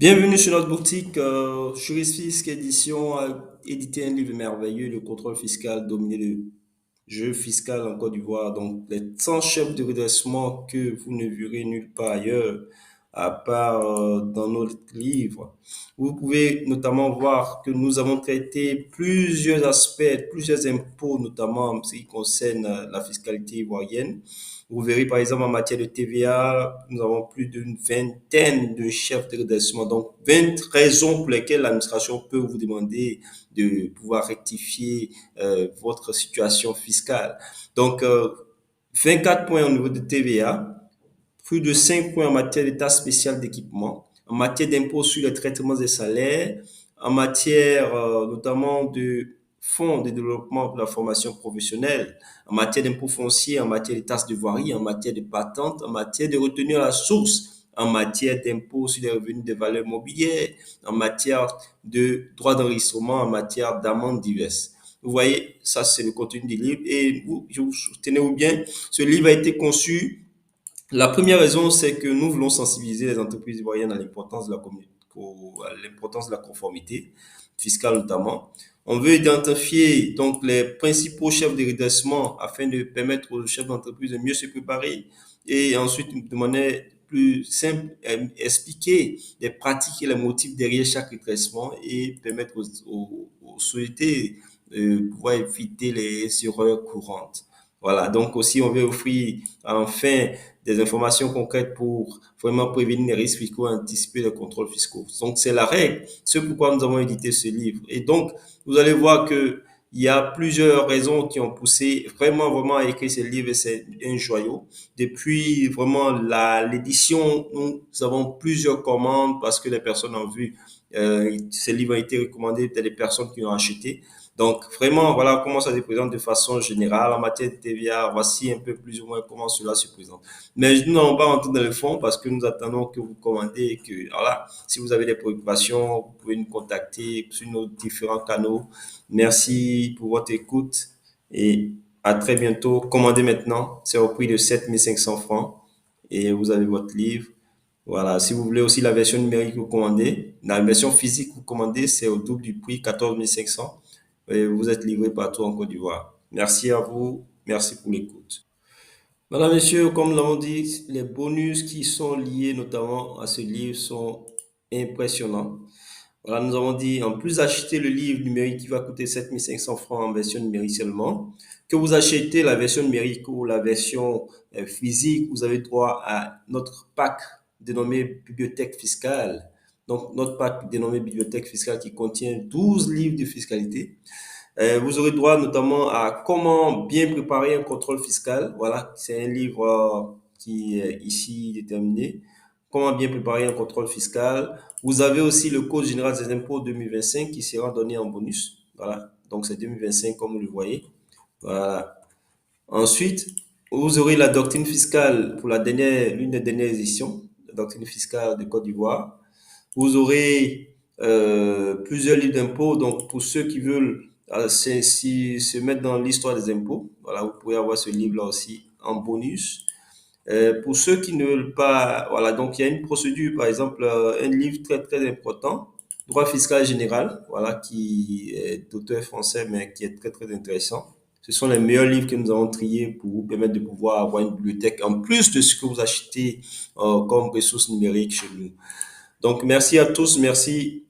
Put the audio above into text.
Bienvenue sur notre boutique Juris Fisc Édition a édité un livre merveilleux, le contrôle fiscal, dominer le jeu fiscal en Côte d'Ivoire. Donc, les 100 chefs de redressement que vous ne verrez nulle part ailleurs, à part dans notre livre. Vous pouvez notamment voir que nous avons traité plusieurs aspects, plusieurs impôts, notamment en ce qui concerne la fiscalité ivoirienne. Vous verrez par exemple en matière de TVA, nous avons plus d'une vingtaine de chefs de redressement. Donc, 20 raisons pour lesquelles l'administration peut vous demander de pouvoir rectifier votre situation fiscale. Donc, 24 points au niveau de TVA, plus de 5 points en matière d'état spécial d'équipement, en matière d'impôt sur les traitements des salaires, en matière notamment de fonds de développement pour la formation professionnelle, en matière d'impôt foncier, en matière de taxes de voirie, en matière de patente, en matière de retenue à la source, en matière d'impôt sur les revenus des valeurs mobilières, en matière de droits d'enregistrement, en matière d'amendes diverses. Vous voyez, ça c'est le contenu du livre et vous, tenez-vous bien, ce livre a été conçu. La première raison, c'est que nous voulons sensibiliser les entreprises ivoiriennes à l'importance de la conformité fiscale notamment. On veut identifier donc les principaux chefs de redressement afin de permettre aux chefs d'entreprise de mieux se préparer et ensuite de manière plus simple expliquer les pratiques et les motifs derrière chaque redressement et permettre aux sociétés de pouvoir éviter les erreurs courantes. Voilà, donc aussi on veut offrir enfin des informations concrètes pour vraiment prévenir les risques fiscaux et anticiper les contrôles fiscaux. Donc c'est la règle, c'est pourquoi nous avons édité ce livre. Et donc vous allez voir que il y a plusieurs raisons qui ont poussé vraiment à écrire ce livre et c'est un joyau. Depuis vraiment l'édition, nous avons plusieurs commandes parce que les personnes ont vu, ce livre a été recommandé par des personnes qui ont acheté. Donc, vraiment, voilà comment ça se présente de façon générale. En matière de TVA, voici un peu plus ou moins comment cela se présente. Mais nous n'allons pas rentrer dans le fond parce que nous attendons que vous commandez et que, voilà, si vous avez des préoccupations, vous pouvez nous contacter sur nos différents canaux. Merci pour votre écoute et à très bientôt. Commandez maintenant. C'est au prix de 7 500 francs et vous avez votre livre. Voilà, si vous voulez aussi la version numérique, vous commandez. La version physique, vous commandez, c'est au double du prix, 14 500. Et vous êtes livré partout en Côte d'Ivoire. Merci à vous. Merci pour l'écoute. Madame, Monsieur, comme nous l'avons dit, les bonus qui sont liés notamment à ce livre sont impressionnants. Voilà, nous avons dit, en plus d'acheter le livre numérique qui va coûter 7 500 francs en version numérique seulement, que vous achetez la version numérique ou la version physique, vous avez droit à notre pack dénommé Bibliothèque fiscale. Donc, notre pack dénommé Bibliothèque fiscale qui contient 12 livres de fiscalité. Vous aurez droit notamment à comment bien préparer un contrôle fiscal. Voilà, c'est un livre qui est ici déterminé. Comment bien préparer un contrôle fiscal. Vous avez aussi le Code général des impôts 2025 qui sera donné en bonus. Voilà, donc c'est 2025 comme vous le voyez. Voilà. Ensuite, vous aurez la doctrine fiscale pour l'une des dernières éditions, la doctrine fiscale de Côte d'Ivoire. Vous aurez plusieurs livres d'impôts. Donc, pour ceux qui veulent se mettre dans l'histoire des impôts, voilà, vous pouvez avoir ce livre-là aussi en bonus. Pour ceux qui ne veulent pas, voilà, donc il y a une procédure, par exemple, un livre très important, droit fiscal général, voilà, qui est d'auteur français, mais qui est très intéressant. Ce sont les meilleurs livres que nous avons triés pour vous permettre de pouvoir avoir une bibliothèque en plus de ce que vous achetez comme ressources numériques chez nous. Donc, merci à tous, merci